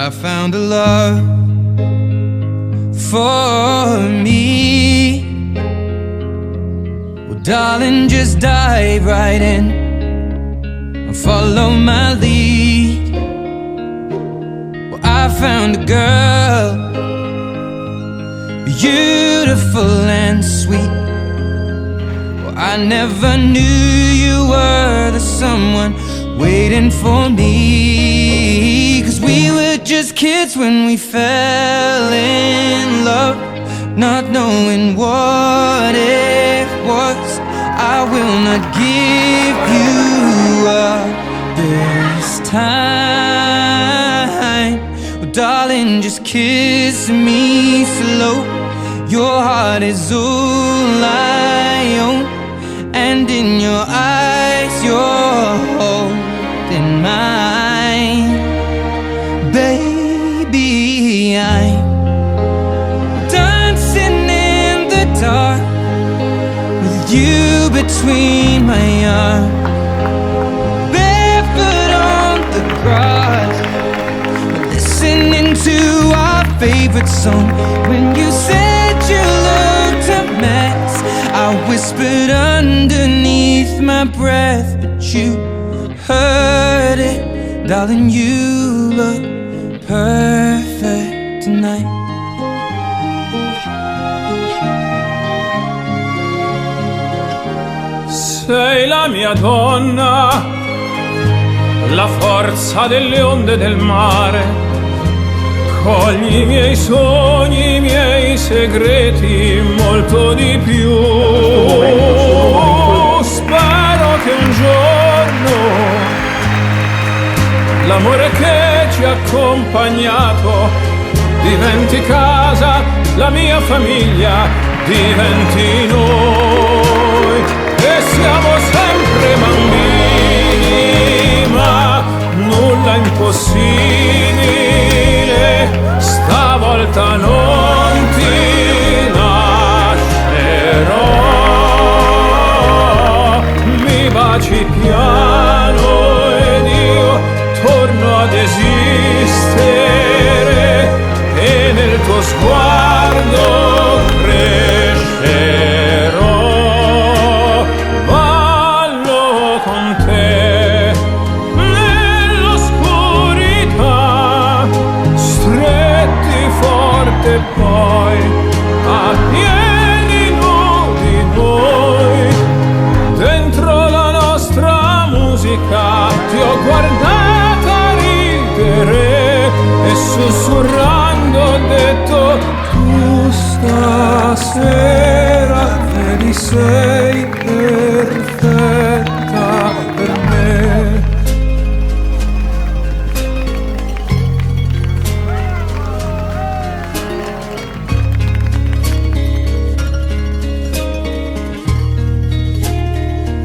I found a love for me. Well, darling, just dive right in and follow my lead. Well, I found a girl, beautiful and sweet. Well, I never knew you were the someone waiting for me. 'Cause we were just kids when we fell in love, not knowing what it was. I will not give you up this time. Well, darling, just kiss me slow. Your heart is all I own, and in your eyes you're holding mine. Baby, I'm dancing in the dark with you between my arms, barefoot on the grass, listening to our favorite song. When you said you looked a mess, I whispered underneath my breath, but you heard it. Darling, you look perfect tonight. Sei la mia donna, la forza delle onde del mare. Cogli i miei sogni, i miei segreti, molto di più. Spero che un giorno l'amore che ci ha accompagnato diventi casa, la mia famiglia diventi noi. E siamo sempre bambini, ma nulla impossibile. Stavolta non ti lascerò. Mi baci piano ed io torno ad esistere, e nel tuo sguardo crescerò. Ballo con te nell'oscurità, stretti forte poi a piedi nudi noi. Dentro la nostra musica ti ho guardata ridere e sussurrando ho detto: tu stasera vedi sei perfetta per me.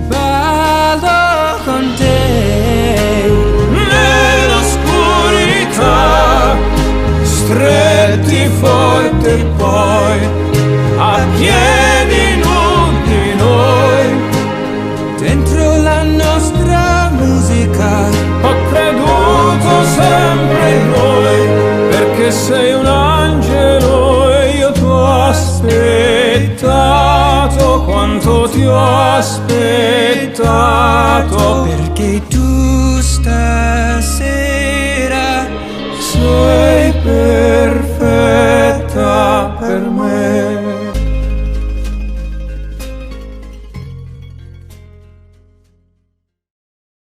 Ballo con te Nell'oscurità, stretti forte poi a piedi nudi noi. dentro la nostra musica. Ho creduto sempre in noi, perché sei un angelo e io ti ho aspettato. Quanto ti ho aspettato, Perché tu stai